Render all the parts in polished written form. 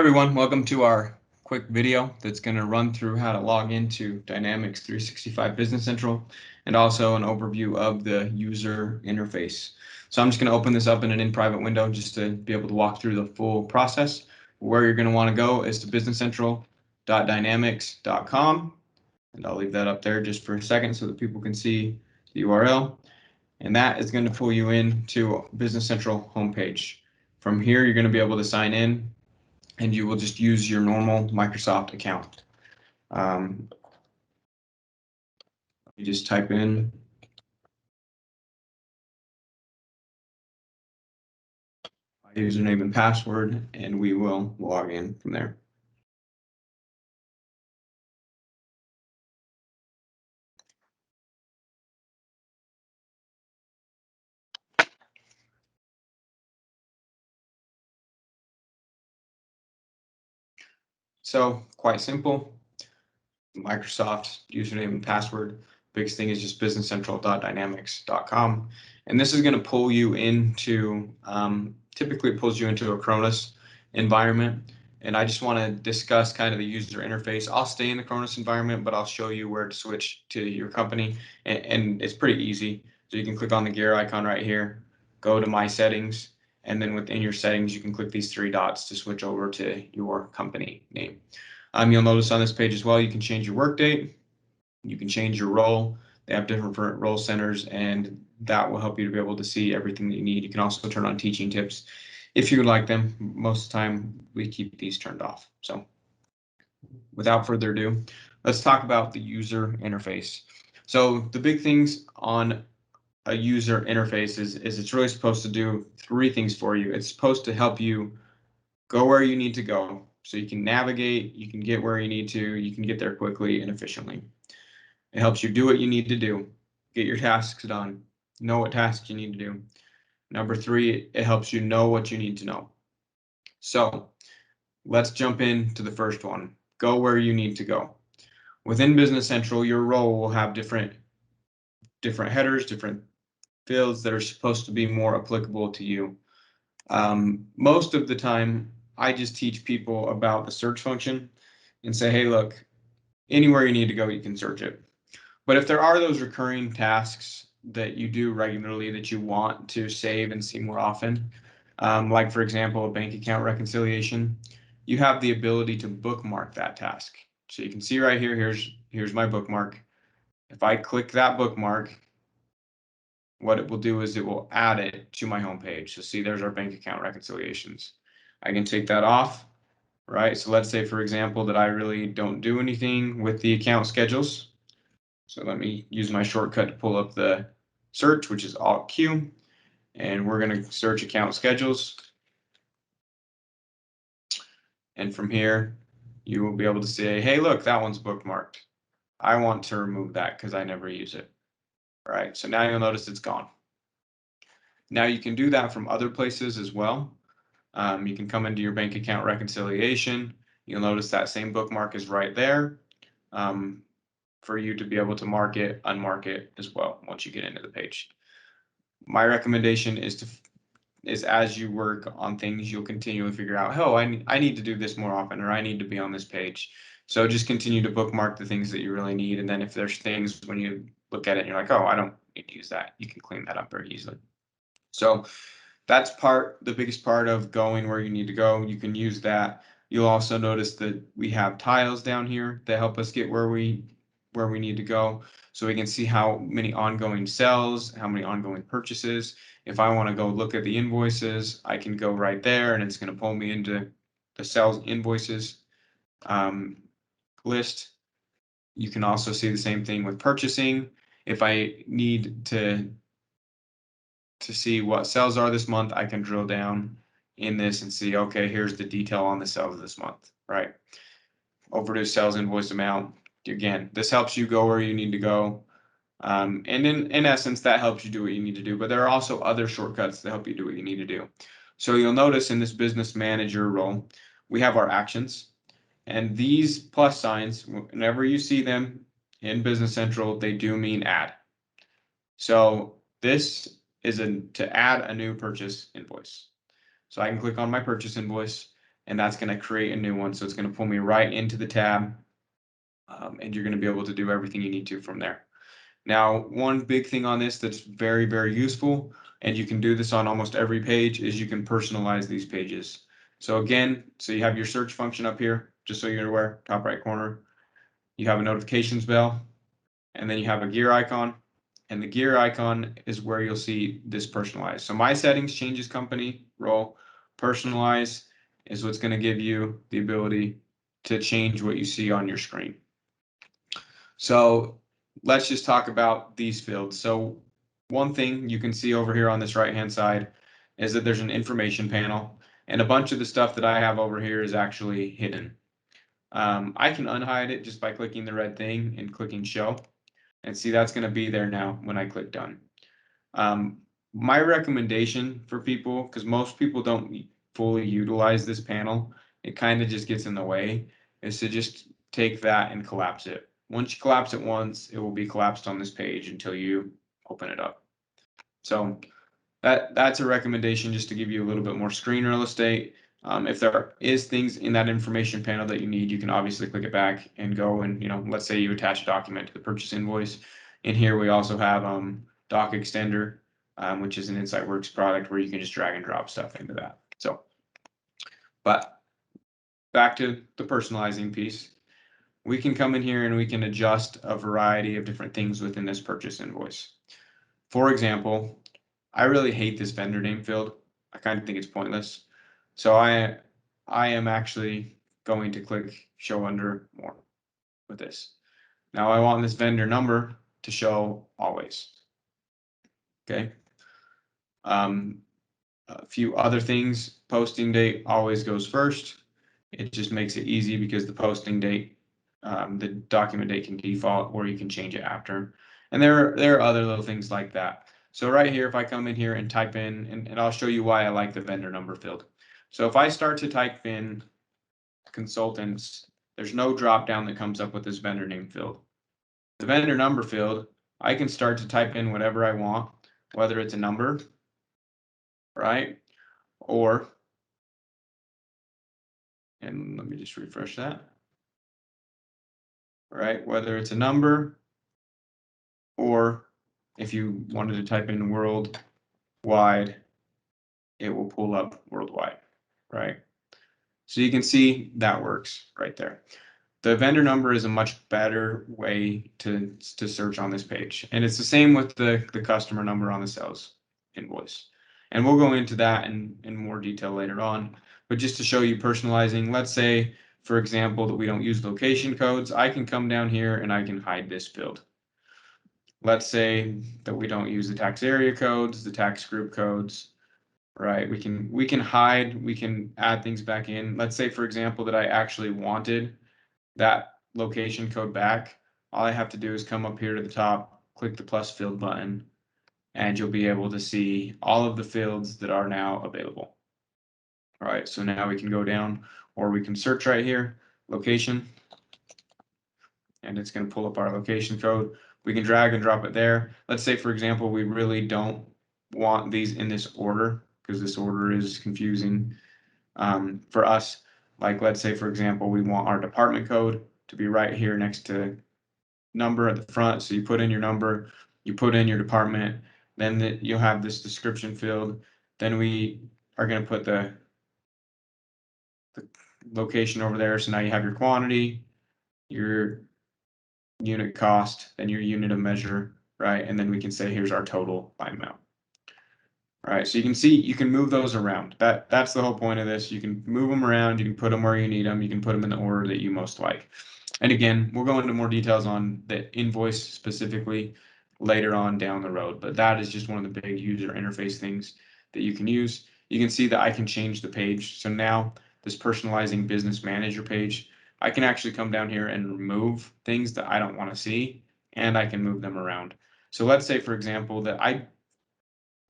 everyone, welcome to our quick video that's going to run through how to log into Dynamics 365 Business Central and also an overview of the user interface. So I'm just going to open this up in an in-private window just to be able to walk through the full process. Where you're going to want to go is to businesscentral.dynamics.com, and I'll leave that up there just for a second so that people can see the URL. And that is going to pull you into Business Central homepage. From here, you're going to be able to sign in, and you will just use your normal Microsoft account. You just type in my username and password, and we will log in from there. So quite simple. Microsoft username and password. Biggest thing is just businesscentral.dynamics.com. And this is going to pull you into, typically it pulls you into a Cronus environment. And I just want to discuss kind of the user interface. I'll stay in the Cronus environment, but I'll show you where to switch to your company. And it's pretty easy. So you can click on the gear icon right here, go to My Settings, and then within your settings, you can click these three dots to switch over to your company name. You'll notice on this page as well, you can change your work date, you can change your role. They have different role centers, and that will help you to be able to see everything that you need. You can also turn on teaching tips if you would like them. Most of the time, we keep these turned off. So without further ado, let's talk about the user interface. So the big things on a user interface is it's really supposed to do three things for you. It's supposed to help you go where you need to go, so you can navigate, you can get where you need to, you can get there quickly and efficiently. It helps you do what you need to do, get your tasks done, know what tasks you need to do. Number three, it helps you know what you need to know. So let's jump into the first one. Go where you need to go. Within Business Central, your role will have different headers, different fields that are supposed to be more applicable to you. Most of the time, I just teach people about the search function and say, hey, look, anywhere you need to go, you can search it. But if there are those recurring tasks that you do regularly that you want to save and see more often, like, for example, a bank account reconciliation, you have the ability to bookmark that task. So you can see right here, here's my bookmark. If I click that bookmark, what it will do is it will add it to my homepage. So see, there's our bank account reconciliations. I can take that off, right? So let's say, for example, that I really don't do anything with the account schedules. So let me use my shortcut to pull up the search, which is Alt Q, and we're going to search account schedules. And from here, you will be able to say, hey, look, that one's bookmarked. I want to remove that because I never use it. All right, so now you'll notice it's gone. Now you can do that from other places as well. You can come into your bank account reconciliation. You'll notice that same bookmark is right there for you to be able to mark it, unmark it as well once you get into the page. My recommendation is as you work on things, you'll continually figure out, oh, I need to do this more often, or I need to be on this page. So just continue to bookmark the things that you really need. And then if there's things when you look at it and you're like, oh, I don't need to use that, you can clean that up very easily. So that's the biggest part of going where you need to go. You can use that. You'll also notice that we have tiles down here that help us get where we need to go. So we can see how many ongoing sales, how many ongoing purchases. If I want to go look at the invoices, I can go right there and it's going to pull me into the sales invoices list. You can also see the same thing with purchasing. If I need to see what sales are this month, I can drill down in this and see, okay, here's the detail on the sales this month, right? Overdue sales invoice amount. Again, this helps you go where you need to go. And in essence, that helps you do what you need to do. But there are also other shortcuts that help you do what you need to do. So you'll notice in this business manager role, we have our actions. And these plus signs, whenever you see them in Business Central, they do mean add. So this is to add a new purchase invoice. So I can click on my purchase invoice. and that's going to create a new one. So it's going to pull me right into the tab, and you're going to be able to do everything you need to from there. Now, one big thing on this that's very, very useful, and you can do this on almost every page, is you can personalize these pages. So again, so you have your search function up here, just so you're aware, top right corner. You have a notifications bell, and then you have a gear icon, and the gear icon is where you'll see this personalize. So my settings changes company, role, personalize is what's going to give you the ability to change what you see on your screen. So let's just talk about these fields. So one thing you can see over here on this right-hand side is that there's an information panel, and a bunch of the stuff that I have over here is actually hidden. I can unhide it just by clicking the red thing and clicking show, and see that's going to be there now when I click done. My recommendation for people, because most people don't fully utilize this panel, it kind of just gets in the way, is to just take that and collapse it. Once you collapse it once, it will be collapsed on this page until you open it up. So that's a recommendation, just to give you a little bit more screen real estate. If there is things in that information panel that you need, you can obviously click it back and go and, let's say you attach a document to the purchase invoice. In here, we also have Doc Extender, which is an InsightWorks product where you can just drag and drop stuff into that. So, but back to the personalizing piece, we can come in here and we can adjust a variety of different things within this purchase invoice. For example, I really hate this vendor name field. I kind of think it's pointless. So I am actually going to click show under more with this. Now I want this vendor number to show always. Okay. A few other things, posting date always goes first. It just makes it easy because the posting date, the document date can default, or you can change it after. And there are other little things like that. So right here, if I come in here and type in, and I'll show you why I like the vendor number field. So if I start to type in consultants, there's no drop down that comes up with this vendor name field. The vendor number field, I can start to type in whatever I want, whether it's a number, right? Or, and let me just refresh that. Right, whether it's a number, or if you wanted to type in worldwide, it will pull up worldwide, right? So you can see that works right there. The vendor number is a much better way to search on this page. And it's the same with the customer number on the sales invoice. And we'll go into that in more detail later on. But just to show you personalizing, let's say, for example, that we don't use location codes, I can come down here and I can hide this field. Let's say that we don't use the tax area codes, the tax group codes, right? We can hide, we can add things back in. Let's say, for example, that I actually wanted that location code back. All I have to do is come up here to the top, click the plus field button, and you'll be able to see all of the fields that are now available. All right, so now we can go down, or we can search right here, location, and it's going to pull up our location code. We can drag and drop it there. Let's say, for example, we really don't want these in this order because this order is confusing for us. Like, let's say, for example, we want our department code to be right here next to number at the front. So you put in your number, you put in your department, then you'll have this description field. Then we are going to put the location over there. So now you have your quantity, your unit cost, then your unit of measure, right? And then we can say, here's our total by amount. All right, so you can see, you can move those around. That's the whole point of this. You can move them around, you can put them where you need them, you can put them in the order that you most like. And again, we'll go into more details on the invoice specifically later on down the road, but that is just one of the big user interface things that you can use. You can see that I can change the page. So now this personalizing business manager page, I can actually come down here and remove things that I don't want to see, and I can move them around. So let's say, for example, that I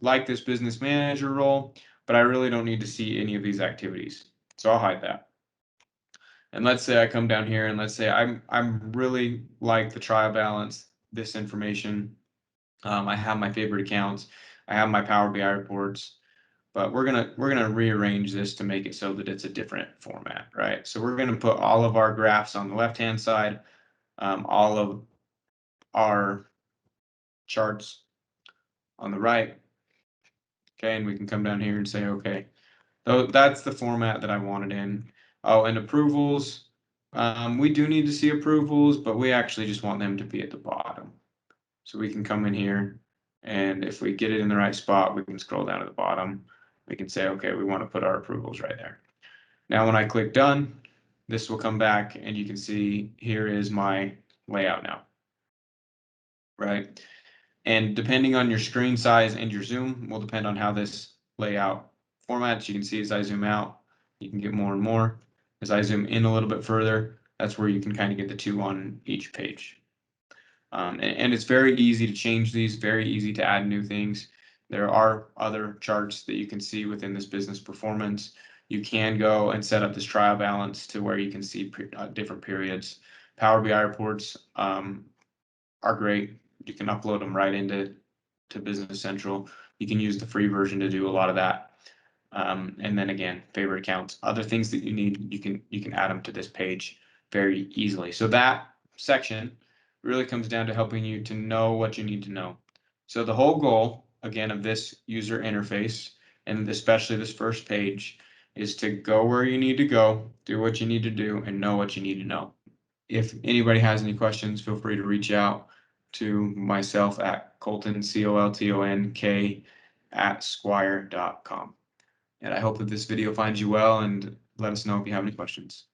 like this business manager role, but I really don't need to see any of these activities. So I'll hide that. And let's say I come down here and let's say I'm really like the trial balance, this information. I have my favorite accounts. I have my Power BI reports. but we're gonna rearrange this to make it so that it's a different format, right? So we're gonna put all of our graphs on the left-hand side, all of our charts on the right. Okay, and we can come down here and say, okay, so that's the format that I wanted in. Oh, and approvals. We do need to see approvals, but we actually just want them to be at the bottom. So we can come in here, and if we get it in the right spot, we can scroll down to the bottom. We can say, okay, we want to put our approvals right there. Now, when I click done, this will come back, and you can see here is my layout now, right? And depending on your screen size and your zoom will depend on how this layout formats. You can see as I zoom out, you can get more and more. As I zoom in a little bit further, that's where you can kind of get the two on each page. And it's very easy to change these, very easy to add new things. There are other charts that you can see within this business performance. You can go and set up this trial balance to where you can see different periods. Power BI reports are great. You can upload them right into Business Central. You can use the free version to do a lot of that. And then again, favorite accounts, other things that you need, you can add them to this page very easily. So that section really comes down to helping you to know what you need to know. So the whole goal, again, of this user interface, and especially this first page, is to go where you need to go, do what you need to do, and know what you need to know. If anybody has any questions, feel free to reach out to myself at Colton, COLTONK, at squire.com. And I hope that this video finds you well, and let us know if you have any questions.